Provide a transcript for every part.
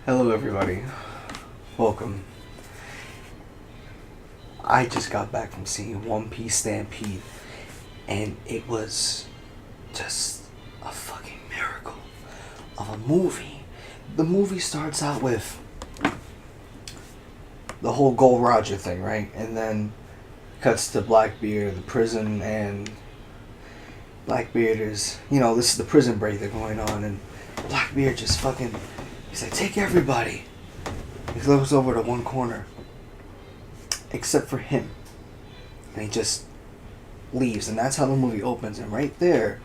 Hello, everybody. Welcome. I just got back from seeing One Piece Stampede, and it was just a fucking miracle of a movie. The movie starts out with the whole Gold Roger thing, right? And then cuts to Blackbeard, the prison, and Blackbeard is, this is the prison break that's going on, and Blackbeard just fucking, he's like, take everybody. He goes over to one corner, except for him. And he just leaves, and that's how the movie opens. And right there,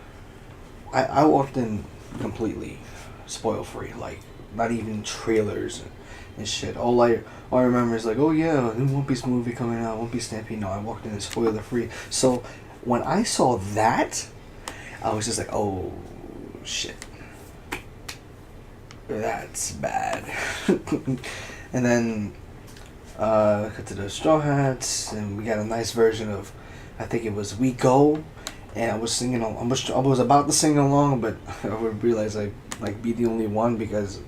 I walked in completely spoil free, like not even trailers and shit. All I remember is like, oh yeah, new One Piece movie coming out, One Piece Stampede. No, I walked in spoiler free. So when I saw that, I was just like, oh shit, that's bad. And then cut to the Straw Hats, and we got a nice version of, I think it was "We Go," and I was singing. I was about to sing along, but I would realize I like be the only one because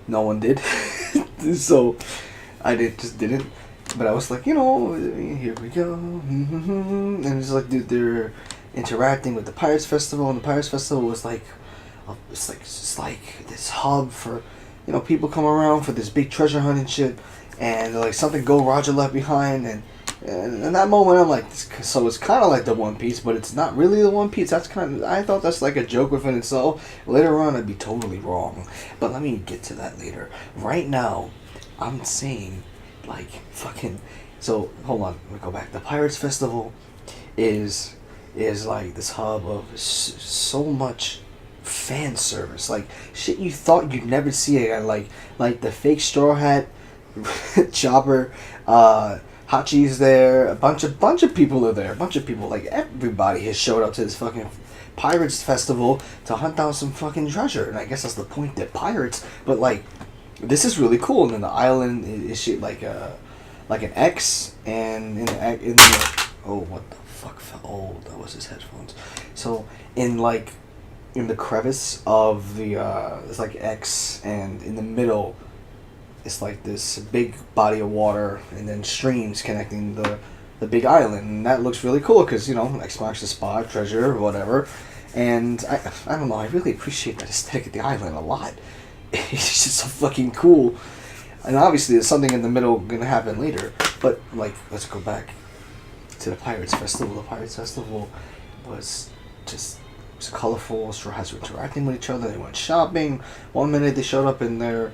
no one did. So I didn't. But I was like, here we go, and it's like, dude, they're interacting with the Pirates Festival, and the Pirates Festival was like, it's like this hub for, people come around for this big treasure hunt and shit, and like something Gold Roger left behind, and in that moment I'm like, so it's kind of like the One Piece, but it's not really the One Piece. That's I thought that's like a joke within itself. Later on I'd be totally wrong, but let me get to that later. Right now, I'm saying, like, fucking, so hold on, let me go back. The Pirates Festival is like this hub of so much fan service, like shit you thought you'd never see again, like the fake Straw Hat, Chopper, Hachi's there, a bunch of people are there, a bunch of people, like everybody has showed up to this fucking Pirates Festival to hunt down some fucking treasure, and I guess that's the point, they're pirates, but like, this is really cool, and then the island is shaped like an X, and in the oh, what the fuck, oh, that was his headphones. So in the crevice of the it's like X, and in the middle it's like this big body of water, and then streams connecting the big island, and that looks really cool because X marks the spot, treasure, whatever. And I don't know, I really appreciate that aesthetic of the island a lot. It's just so fucking cool, and obviously there's something in the middle gonna happen later. But like, let's go back to the Pirates Festival. The Pirates Festival was just. It was colorful. Straw Hats were interacting with each other. They went shopping. One minute they showed up in their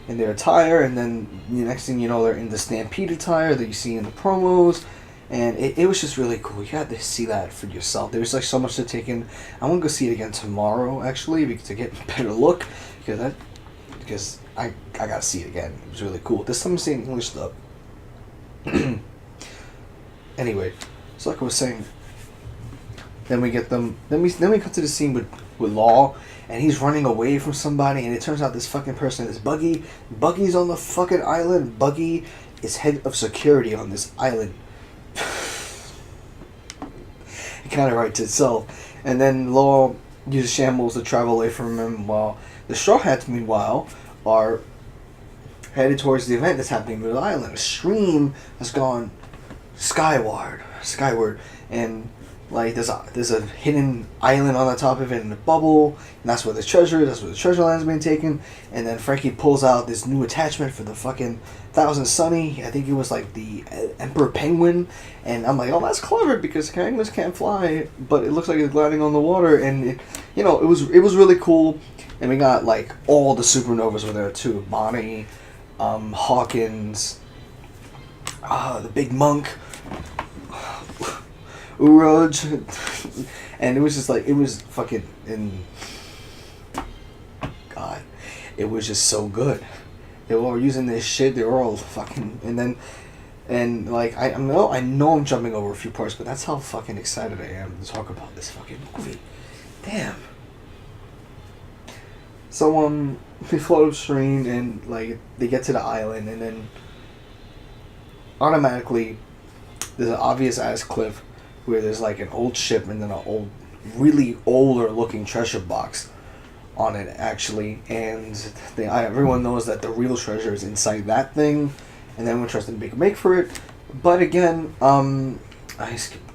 attire, and then the next thing you know, they're in the Stampede attire that you see in the promos, and it was just really cool. You had to see that for yourself. There was like so much to take in. I want to go see it again tomorrow, actually, to get a better look, because I gotta see it again. It was really cool. This time I'm seeing English dub. Anyway, so like I was saying. Then we get them. Then we cut to the scene with Law, and he's running away from somebody, and it turns out this fucking person is Buggy. Buggy's on the fucking island. Buggy is head of security on this island. It kind of writes itself. And then Law uses shambles to travel away from him, while the Straw Hats, meanwhile, are headed towards the event that's happening with the island. A stream has gone skyward, and like there's a hidden island on the top of it in a bubble, and that's where the treasure is. That's where the treasure land's been taken. And then Frankie pulls out this new attachment for the fucking Thousand Sunny. I think it was like the Emperor Penguin, and I'm like, oh, that's clever because penguins can't fly, but it looks like it's gliding on the water, and it was really cool. And we got like all the supernovas were there too. Bonnie, Hawkins, the Big Monk. Uroj, and it was just like, it was fucking, and God, it was just so good. They were all using this shit, they were all fucking, and like, I know I'm jumping over a few parts, but that's how fucking excited I am to talk about this fucking movie. Damn. So, they float upstream, and like, they get to the island, and then automatically, there's an obvious ass cliff where there's like an old ship and then an really older looking treasure box on it actually, and everyone knows that the real treasure is inside that thing, and everyone tries to make for it. But again,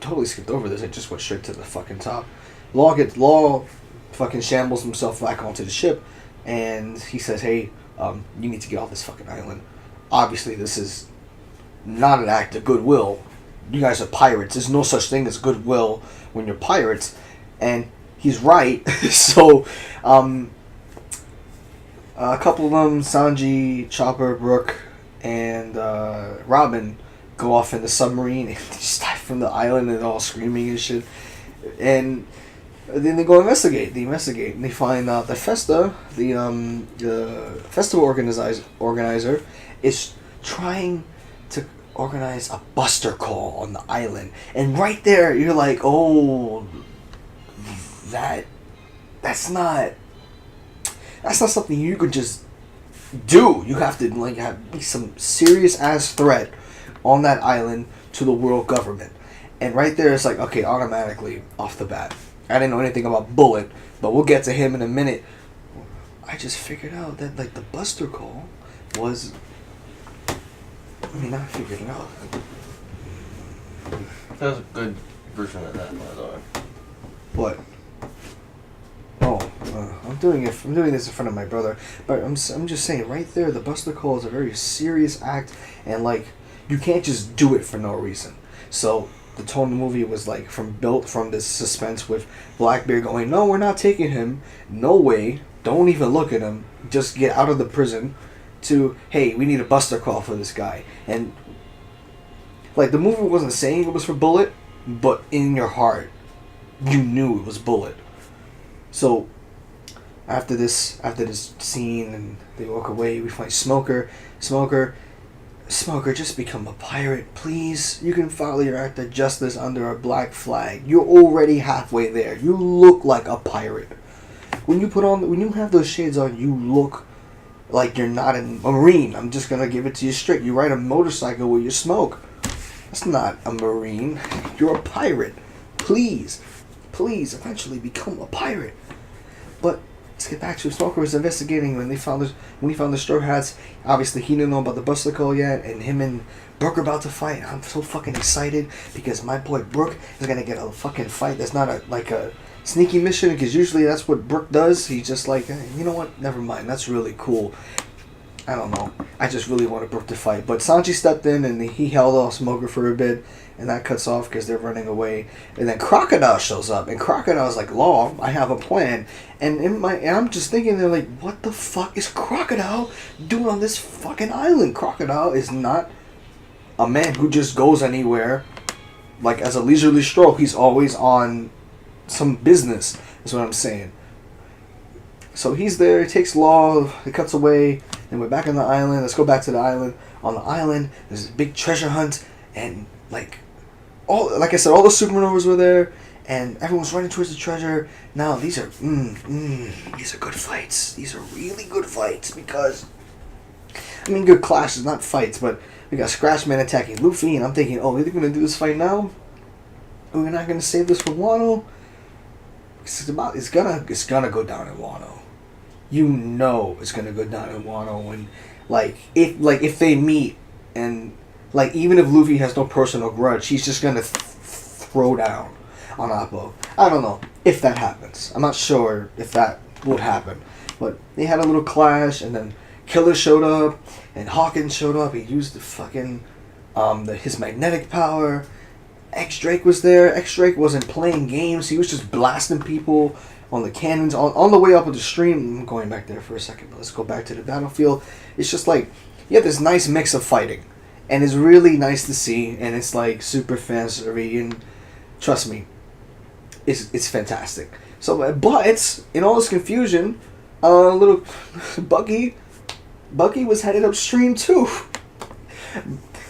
totally skipped over this. I just went straight to the fucking top. Law fucking shambles himself back onto the ship, and he says, "Hey, you need to get off this fucking island. Obviously, this is not an act of goodwill. You guys are pirates. There's no such thing as goodwill when you're pirates." And he's right. So, a couple of them, Sanji, Chopper, Brook, and Robin, go off in the submarine and just dive from the island and all screaming and shit. And then they go investigate. They investigate and they find out that Festa, the festival organizer, is trying to organize a buster call on the island. And right there, you're like, oh, that's not something you could just do. You have to be some serious ass threat on that island to the world government. And right there, it's like, okay, automatically off the bat. I didn't know anything about Bullet, but we'll get to him in a minute. I just figured out that the buster call was. I figured it out. That was a good version of that, by the way. What? Oh, I'm doing this in front of my brother, but I'm just saying right there, the buster call is a very serious act, and you can't just do it for no reason. So the tone of the movie was built from this suspense with Blackbeard going, "No, we're not taking him. No way. Don't even look at him. Just get out of the prison." To, "Hey, we need a buster call for this guy." And the movie wasn't saying it was for Bullet, but in your heart, you knew it was Bullet. So after this scene and they walk away, we find Smoker, just become a pirate, please. You can follow your act of justice under a black flag. You're already halfway there. You look like a pirate. When you have those shades on, you look like you're not a Marine. I'm just gonna give it to you straight. You ride a motorcycle with your smoke. That's not a Marine. You're a pirate. Please, eventually become a pirate. But let's get back to it. Smoker was investigating when he found the Straw Hats. Obviously, he didn't know about the buster call yet, and him and Brook are about to fight. I'm so fucking excited because my boy Brook is gonna get a fucking fight. That's not a sneaky mission, because usually that's what Brook does. He's just like, hey, you know what? Never mind. That's really cool. I don't know. I just really wanted Brook to fight. But Sanji stepped in and he held off Smoker for a bit, and that cuts off because they're running away. And then Crocodile shows up, and Crocodile's like, "Law, I have a plan." And I'm just thinking, they're like, what the fuck is Crocodile doing on this fucking island? Crocodile is not a man who just goes anywhere. As a leisurely stroke, he's always on some business, is what I'm saying. So he's there, he takes Law, he cuts away, and we're back on the island. Let's go back to the island. On the island, there's a big treasure hunt, and like I said, all the supernovas were there, and everyone's running towards the treasure. Now these are good fights. These are really good fights because, good clashes, not fights, but we got Scratchman attacking Luffy, and I'm thinking, oh, they're gonna do this fight now? We're not gonna save this for Wano? It's gonna go down in Wano. You know it's gonna go down in Wano when, if they meet, and even if Luffy has no personal grudge, he's just gonna throw down on Appo. I don't know if that happens. I'm not sure if that would happen, but they had a little clash, and then Killer showed up, and Hawkins showed up. He used the fucking his magnetic power. X-Drake was there. X-Drake wasn't playing games. He was just blasting people on the cannons on the way up the stream. I'm going back there for a second, but let's go back to the battlefield. It's just you have this nice mix of fighting, and it's really nice to see, and it's super fan-serving, and trust me, it's fantastic. So, but in all this confusion, little Buggy was headed upstream too.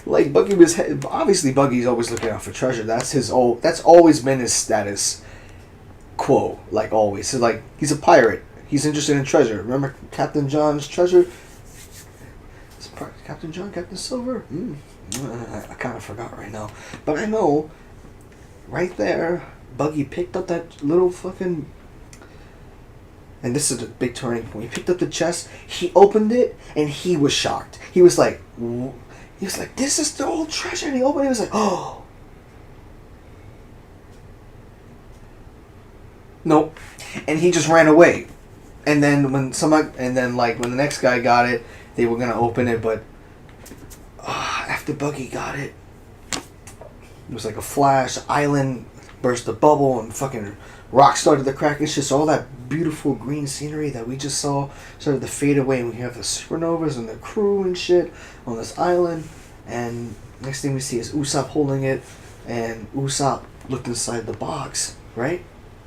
Obviously Buggy's always looking out for treasure. That's always been his status quo, always. So he's a pirate. He's interested in treasure. Remember Captain John's treasure? Captain John, Captain Silver? I kind of forgot right now. But I know, right there, Buggy picked up that little fucking and this is a big turning point. He picked up the chest, he opened it, and he was shocked. He was like, this is the old treasure. And he opened it, he was like, oh. Nope. And he just ran away. And then when the next guy got it, they were gonna open it, but after Buggy got it, it was like a flash. The island burst a bubble, and fucking rocks started to crack. It's just all that beautiful green scenery that we just saw started to fade away, and we have the supernovas and the crew and shit on this island. And next thing we see is Usopp holding it, and Usopp looked inside the box, right?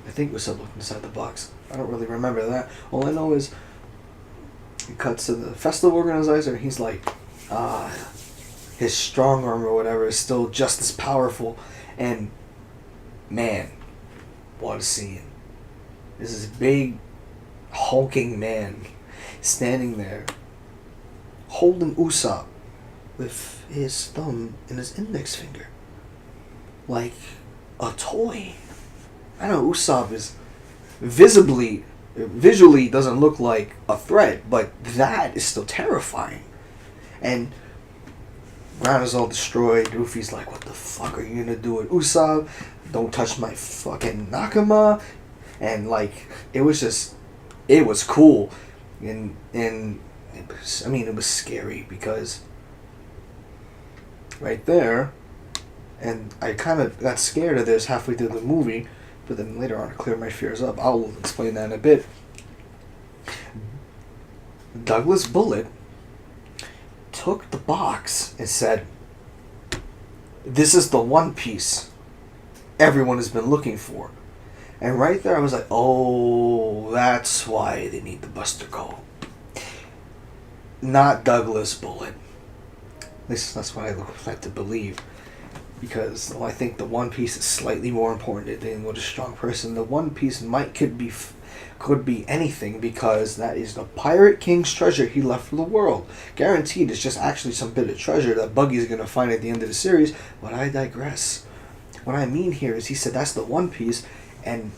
I think Usopp looked inside the box. I don't really remember that. All I know is it cuts to the festival organizer, and he's like, his strong arm or whatever is still just as powerful. And man, what a scene. This is a big, hulking man standing there, holding Usopp with his thumb and his index finger. Like a toy. I know Usopp is visually doesn't look like a threat, but that is still terrifying. And ground is all destroyed. Luffy's like, what the fuck are you gonna do with Usopp? Don't touch my fucking Nakama. And like, it was cool. And it was scary because right there, and I kind of got scared of this halfway through the movie, but then later on I cleared my fears up. I'll explain that in a bit. Douglas Bullet took the box and said, this is the One Piece everyone has been looking for. And right there I was like, oh, that's why they need the Buster Call. Not Douglas Bullet. At least that's what I like to believe. Because I think the One Piece is slightly more important than what a strong person. The One Piece could be anything, because that is the Pirate King's treasure he left for the world. Guaranteed, it's just actually some bit of treasure that Buggy's gonna find at the end of the series. But I digress. What I mean here is, he said that's the One Piece, and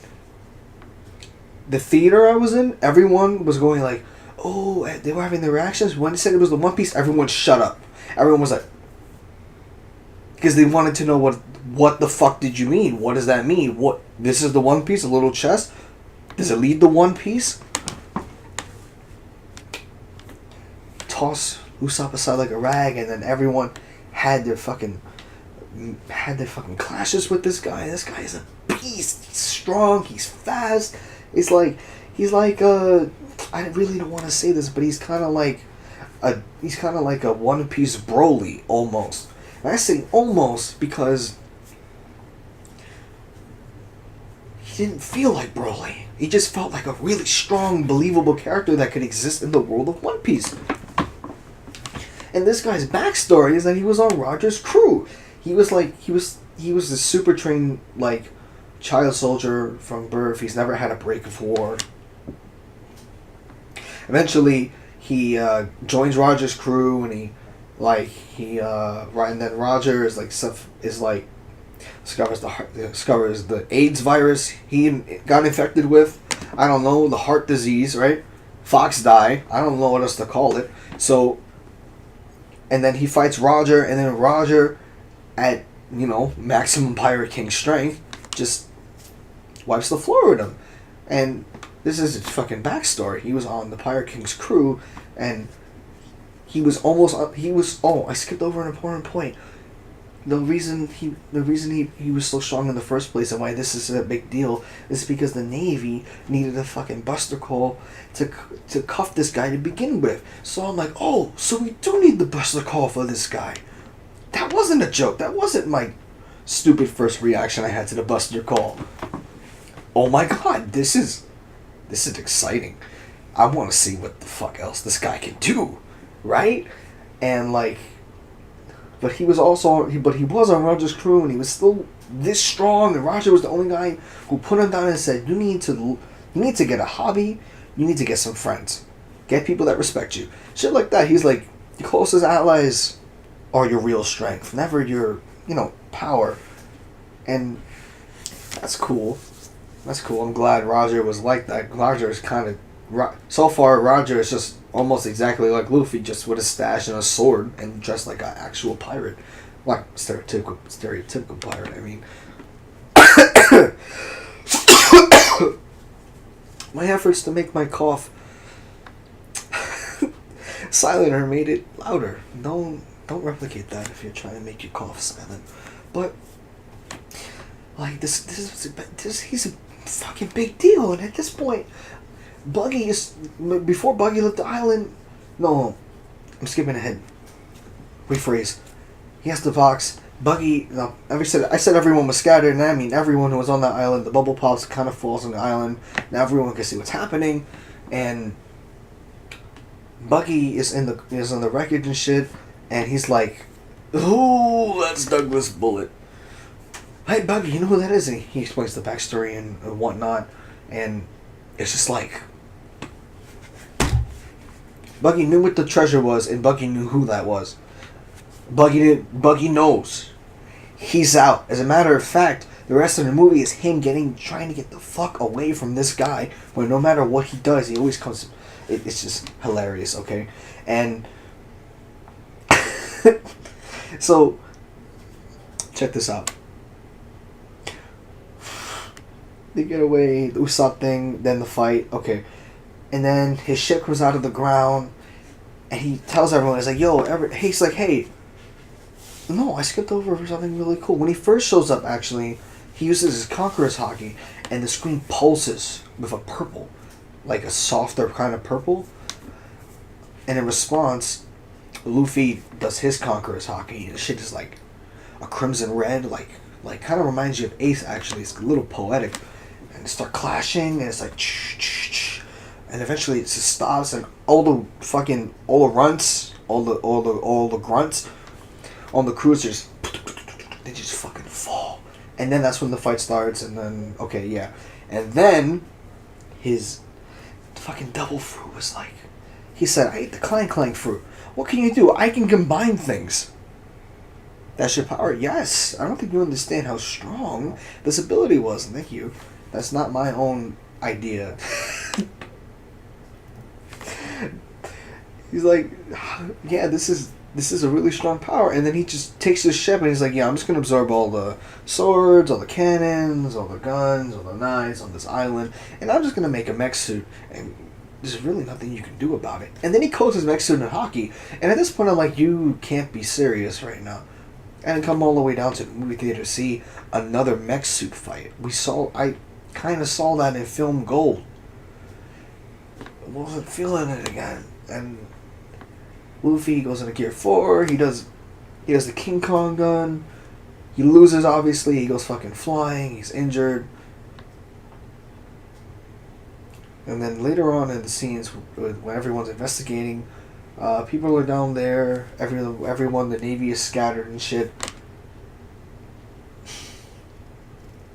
the theater I was in, everyone was going like, oh, they were having their reactions when he said it was the One Piece. Everyone shut up. Everyone was like, because they wanted to know what the fuck did you mean? What does that mean? What, this is the One Piece, a little chest? Does it lead to One Piece? Toss Usopp aside like a rag, and then everyone had their fucking clashes with this guy. This guy is a beast. He's strong. He's fast. He's like I really don't want to say this, but he's kind of like a One Piece Broly almost. And I say almost because he didn't feel like Broly. He just felt like a really strong, believable character that could exist in the world of One Piece. And this guy's backstory is that he was on Roger's crew. He was a super trained, like, child soldier from birth. He's never had a break of war. Eventually, he joins Roger's crew, and and then Roger discovers the AIDS virus he got infected with. I don't know, the heart disease, right? Fox die. I don't know what else to call it. So, and then he fights Roger, and then Roger, at maximum Pirate King strength, just wipes the floor with him. And this is his fucking backstory. He was on the Pirate King's crew, and I skipped over an important point. The reason he was so strong in the first place, and why this is a big deal, is because the Navy needed a fucking Buster Call to cuff this guy to begin with. So I'm like, oh, so we do need the Buster Call for this guy. That wasn't a joke. That wasn't my stupid first reaction I had to the Buster Call. Oh my god, this is exciting. I want to see what the fuck else this guy can do, right? And but he was on Roger's crew, and he was still this strong, and Roger was the only guy who put him down and said, you need to get a hobby, you need to get some friends, get people that respect you, shit like that. He's like, your closest allies are your real strength, never your power. And that's cool. I'm glad Roger was like that. Roger is kind of So far, Roger is just almost exactly like Luffy, just with a stash and a sword and dressed like an actual pirate, like stereotypical pirate. I mean, my efforts to make my cough silenter made it louder. Don't replicate that if you're trying to make your cough silent. But like this he's a fucking big deal, and at this point, Buggy is before Buggy left the island. No, I'm skipping ahead. Rephrase. He has the box. Buggy. No, I said everyone was scattered, and I mean everyone who was on that island. The bubble pops kind of falls on the island. Now everyone can see what's happening, and Buggy is in the wreckage and shit, and he's like, "Ooh, that's Douglas Bullet." Hey, Buggy, you know who that is? And he explains the backstory and whatnot, and it's just like Buggy knew what the treasure was, and Buggy knew who that was. Buggy knows. He's out. As a matter of fact, the rest of the movie is him trying to get the fuck away from this guy, where no matter what he does, he always comes. It's just hilarious, okay? And so, check this out. They get away, the Usopp thing, then the fight, okay. And then his ship comes out of the ground, and he tells everyone, he's like, he's like, hey, no, I skipped over something really cool. When he first shows up, actually, he uses his Conqueror's Hockey, and the screen pulses with a purple, like a softer kind of purple. And in response, Luffy does his Conqueror's Hockey, and the shit is like a crimson red, like kind of reminds you of Ace, actually. It's a little poetic. And they start clashing, and it's like, and eventually it just stops, and all the runts, all the grunts on the cruisers, they just fucking fall. And then that's when the fight starts, and then, okay, yeah. And then his fucking double fruit was like, he said, I ate the clang fruit. What can you do? I can combine things. That's your power? Yes. I don't think you understand how strong this ability was. Thank you. That's not my own idea. He's like, yeah, this is a really strong power. And then he just takes his ship and he's like, yeah, I'm just going to absorb all the swords, all the cannons, all the guns, all the knives on this island. And I'm just going to make a mech suit. And there's really nothing you can do about it. And then he coats his mech suit in hockey. And at this point, I'm like, you can't be serious right now. And come all the way down to the movie theater to see another mech suit fight. I kind of saw that in Film Gold. I wasn't feeling it again. And Luffy goes into Gear 4. He does the King Kong gun. He loses, obviously. He goes fucking flying. He's injured. And then later on in the scenes when everyone's investigating, people are down there. Everyone, the Navy is scattered and shit.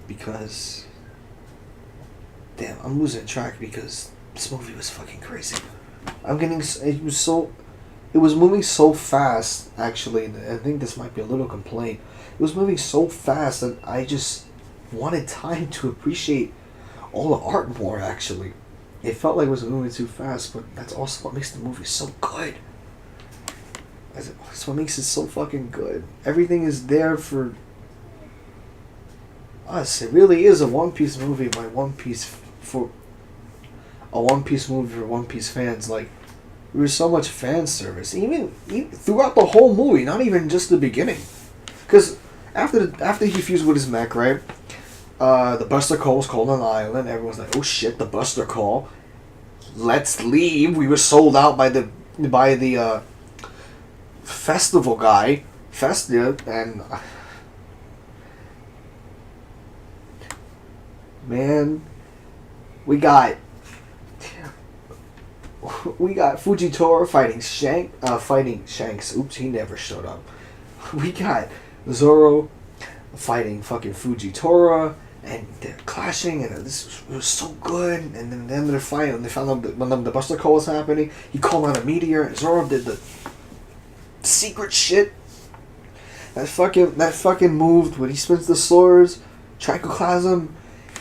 Because, damn, I'm losing track because this movie was fucking crazy. It was moving so fast, actually. I think this might be a little complaint. It was moving so fast that I just wanted time to appreciate all the art more, actually. It felt like it was moving too fast, but that's also what makes the movie so good. That's what makes it so fucking good. Everything is there for us. It really is a One Piece movie by One Piece for One Piece fans. Like, there was so much fan service, even throughout the whole movie, not even just the beginning. Because after he fused with his mech, right? The Buster Call was called on the island. Everyone's like, "Oh shit, the Buster Call! Let's leave." We were sold out by the festival guy, Festive, and man, we got Fujitora fighting Shanks. Oops, he never showed up. We got Zoro fighting fucking Fujitora, and they're clashing, and this was so good. And then the end of the fight, when they found out when the Buster Call was happening, he called out a meteor, and Zoro did the secret shit. That fucking moved when he spins the swords, Trichoclasm.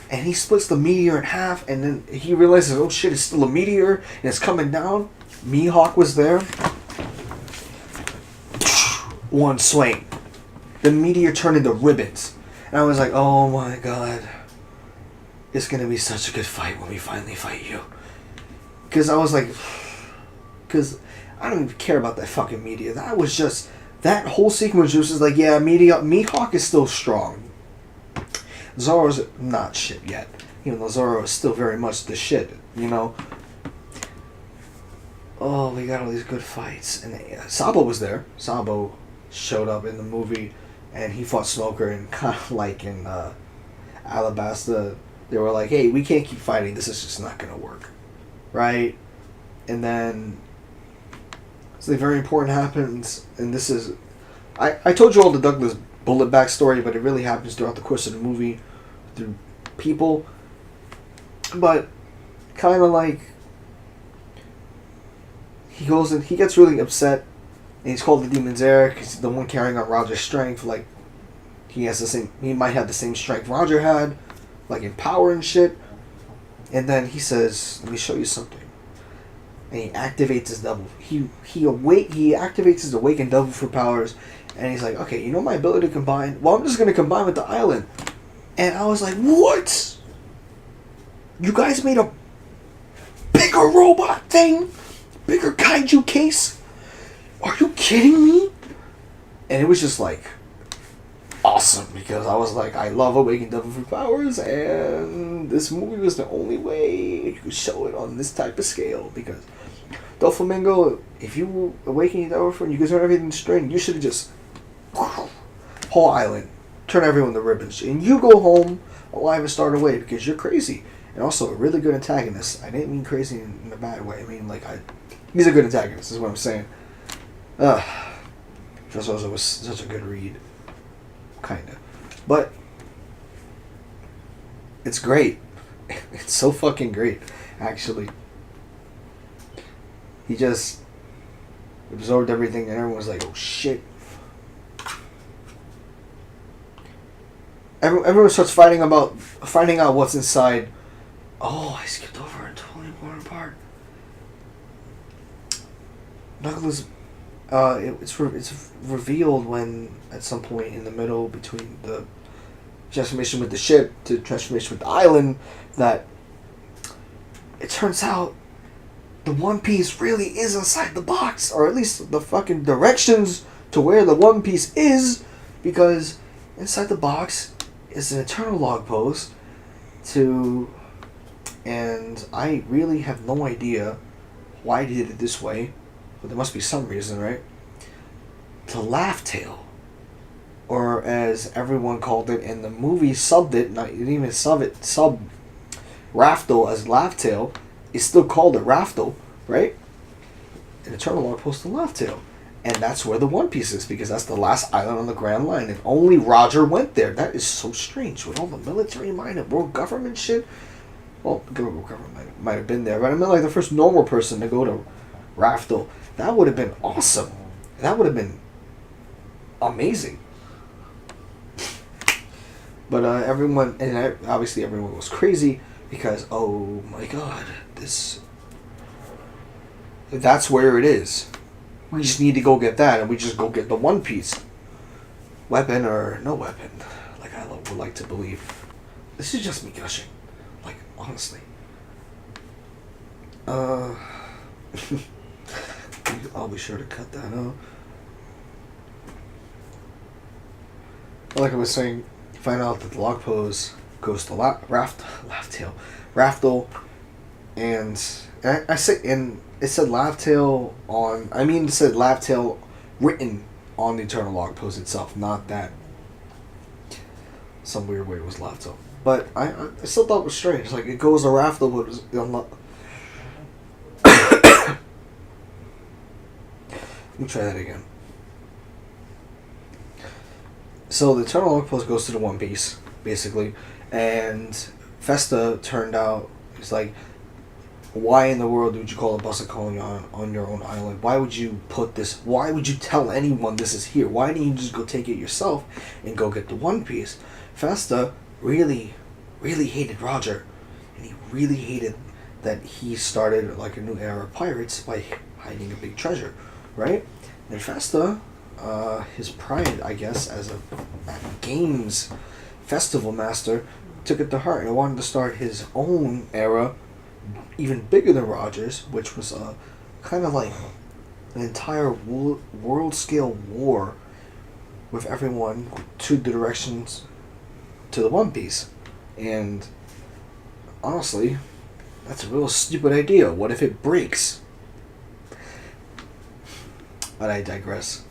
and he splits the meteor in half, and then he realizes, oh shit, it's still a meteor, and it's coming down. Mihawk was there. One swing. The meteor turned into ribbons. And I was like, oh my god. It's gonna be such a good fight when we finally fight you. Because I was like... Because I don't even care about that fucking meteor. That was just... That whole sequence was just like, yeah, Mihawk is still strong. Zoro's not shit yet. Even though Zoro is still very much the shit, you know? Oh, we got all these good fights. And Sabo was there. Sabo showed up in the movie, and he fought Smoker, and kind of like in Alabasta, they were like, hey, we can't keep fighting. This is just not going to work. Right? And then something very important happens, and this is... I told you all the Douglas Bullet backstory, but it really happens throughout the course of the movie through people. But kind of like he goes and he gets really upset, and he's called the Demon's Heir because he's the one carrying out Roger's strength. Like he might have the same strength Roger had, like in power and shit. And then he says, "Let me show you something." And he activates his double. He activates his awakened double for powers. And he's like, okay, you know my ability to combine? Well, I'm just going to combine with the island. And I was like, what? You guys made a bigger robot thing? Bigger kaiju case? Are you kidding me? And it was just like, awesome. Because I was like, I love Awakened Devil for Powers. And this movie was the only way you could show it on this type of scale. Because Doflamingo, if you awaken your Devil for and you can turn everything to string, you should have just... whole island, turn everyone to ribbons, and you go home alive and start away because you're crazy. And also a really good antagonist. I didn't mean crazy in a bad way. I mean he's a good antagonist is what I'm saying. Just also was such a good read, kinda, but it's great. It's so fucking great, actually. He just absorbed everything, and everyone was like, "Oh shit." Everyone starts finding out what's inside. Oh, I skipped over a totally important part. Douglas, it's revealed when at some point in the middle between the transformation with the ship to transformation with the island that it turns out the One Piece really is inside the box, or at least the fucking directions to where the One Piece is, because inside the box is an eternal log post and I really have no idea why they did it this way, but there must be some reason, right? To Laugh Tale, or as everyone called it in the movie, subbed it, not even sub Raftel as Laugh Tale, is still called it Raftel, right? An eternal log post to Laugh Tale. And that's where the One Piece is, because that's the last island on the Grand Line. And only Roger went there. That is so strange. With all the military might and world government shit. Well, the world government might have been there. But I mean, like, the first normal person to go to Raftel. That would have been awesome. That would have been amazing. But everyone, and obviously everyone was crazy. Because, oh my god, that's where it is. We just need to go get that, and we just go get the One Piece. Weapon or no weapon, like I would like to believe. This is just me gushing, like, honestly. I'll be sure to cut that out. Like I was saying, find out that the log pose goes to Raftel, and I say, and it said Laugh Tale on... I mean, it said Laugh Tale written on the Eternal Log Post itself, not that some weird way it was Laugh Tale. But I still thought it was strange. Like, it goes to Raftel, but it was... Let me try that again. So, the Eternal Log Post goes to the One Piece, basically. And Festa turned out... It's like... Why in the world would you call a bus colony on your own island? Why would you put this... Why would you tell anyone this is here? Why didn't you just go take it yourself and go get the One Piece? Festa really really hated Roger, and he really hated that he started like a new era of pirates by hiding a big treasure, right? And Festa, his pride, I guess, as a games festival master, took it to heart and wanted to start his own era, even bigger than Roger's, which was kind of like an entire world scale war with everyone to the directions to the One Piece. And honestly, that's a real stupid idea. What if it breaks? But I digress.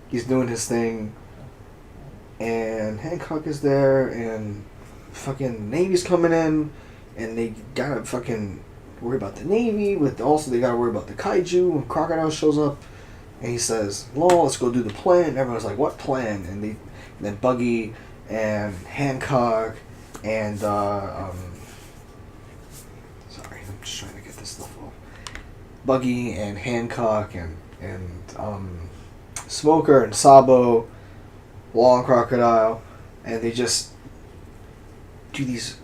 He's doing his thing, and Hancock is there, and fucking Navy's coming in, and they gotta fucking worry about the Navy, but also they gotta worry about the kaiju, when Crocodile shows up, and he says, "Lol, let's go do the plan." And everyone's like, "What plan?" And then Buggy and Hancock and sorry, I'm just trying to get this stuff off. Buggy and Hancock and Smoker and Sabo, Law and Crocodile, and they just do these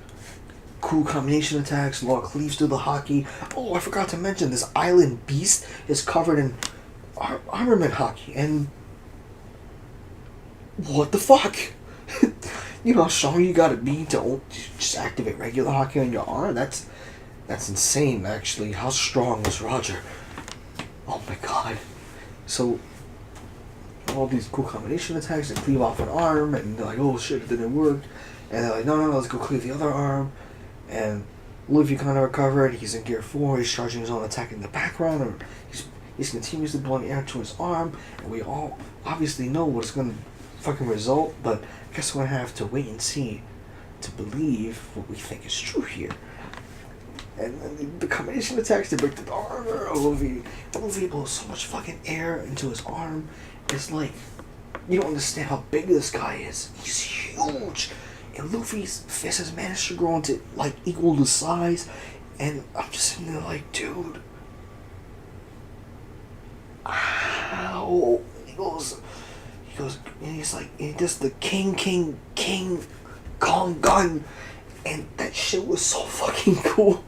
cool combination attacks. Law cleaves through the hockey. Oh, I forgot to mention, this island beast is covered in armament hockey, and what the fuck? You know how strong you gotta be to just activate regular hockey on your arm? That's insane, actually. How strong was Roger? Oh my god. So, all these cool combination attacks, they cleave off an arm, and they're like, oh shit, it didn't work. And they're like, no, let's go cleave the other arm. And Luffy kind of recovered. He's in Gear 4. He's charging his own attack in the background. Or he's continuously blowing air to his arm. And we all obviously know what's going to fucking result. But I guess we're going to have to wait and see to believe what we think is true here. And the combination attacks, they break the armor of Luffy. Luffy blows so much fucking air into his arm. It's like, you don't understand how big this guy is. He's huge. And Luffy's fist has managed to grow into, like, equal to size. And I'm just sitting there like, dude. Ow. He goes, and he's like, and he does the King Kong gun. And that shit was so fucking cool.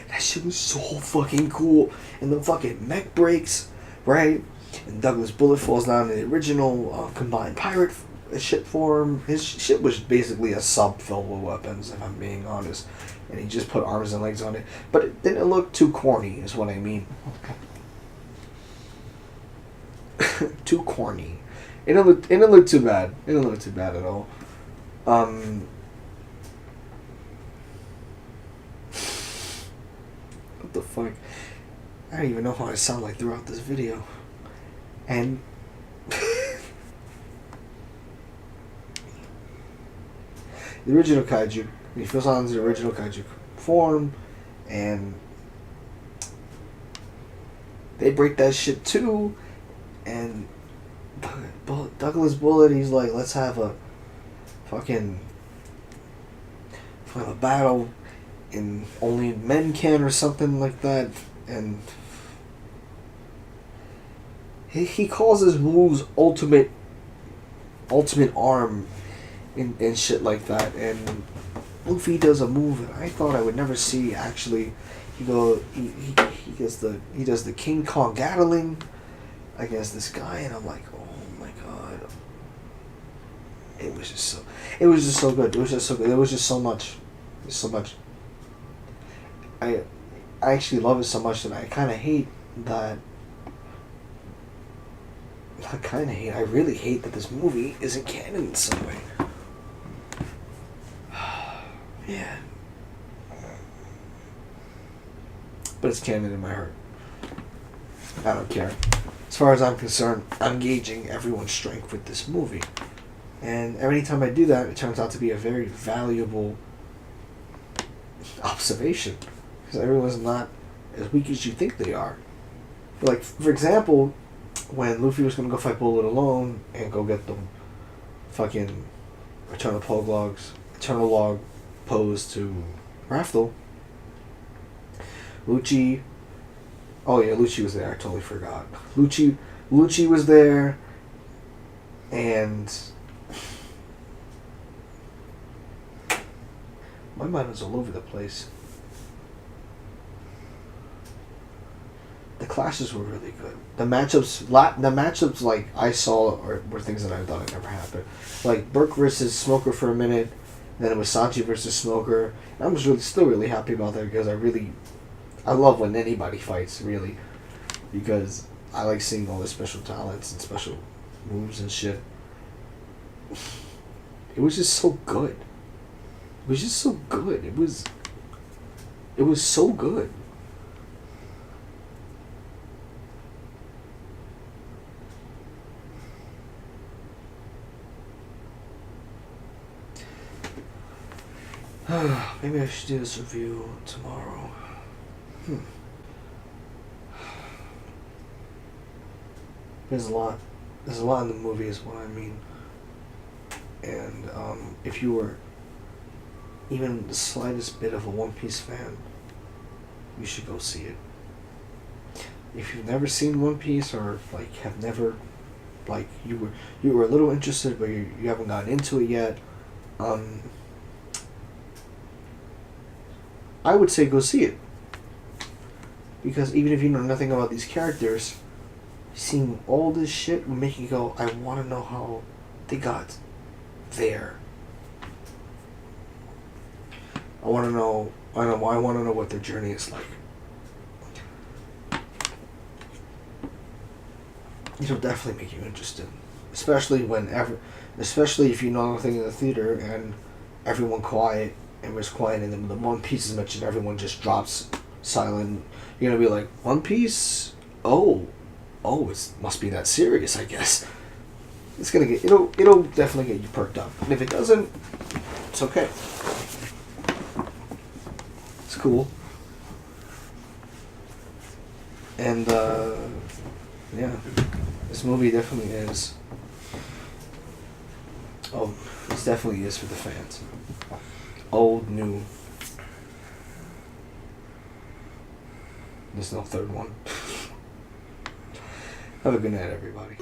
That shit was so fucking cool. And the fucking mech breaks, right? And Douglas Bullet falls down in the original combined pirate ship form. His ship was basically a sub filled with weapons, if I'm being honest. And he just put arms and legs on it. But it didn't look too corny, is what I mean. Too corny. It didn't look too bad. It didn't look too bad at all. What the fuck? I don't even know how I sound like throughout this video. And the original kaiju, he feels on the original kaiju form, and they break that shit too. And Douglas Bullet, he's like, let's have a battle, and only men can, or something like that. And he calls his moves ultimate arm and shit like that. And Luffy does a move that I thought I would never see. Actually, he does the King Kong Gatling against this guy, and I'm like, oh my god, it was just so good. It was just so good. There was just so much. I actually love it so much that I kind of hate that. I really hate that this movie isn't canon in some way. Yeah. But it's canon in my heart. I don't care. As far as I'm concerned, I'm gauging everyone's strength with this movie. And every time I do that, it turns out to be a very valuable observation. Because everyone's not as weak as you think they are. Like, for example, when Luffy was going to go fight Bullet alone and go get the fucking eternal log pose to Raftel, Lucci was there. I totally forgot. Lucci was there, and My mind was all over the place. The clashes were really good. The matchups like I saw were things that I thought had never happened. Like Burke versus Smoker for a minute, then it was Sanchi versus Smoker. And I was still really happy about that because I love when anybody fights really, because I like seeing all the special talents and special moves and shit. It was just so good. It was just so good. It was so good. Maybe I should do this review tomorrow. There's a lot in the movie is what I mean. And if you were even the slightest bit of a One Piece fan, you should go see it. If you've never seen One Piece or like have never, like you were a little interested but you haven't gotten into it yet, I would say go see it. Because even if you know nothing about these characters, seeing all this shit will make you go, I want to know how they got there. I want to know what their journey is like. It'll definitely make you interested, especially if you know nothing in the theater and everyone quiet and was quiet, and then the One Piece is mentioned, everyone just drops silent. You're gonna be like, One Piece? Oh, it must be that serious, I guess. It'll definitely get you perked up, and if it doesn't, it's okay. It's cool. And yeah, this movie definitely is. Oh, this definitely is for the fans. Old, new. There's no third one. Have a good night, everybody.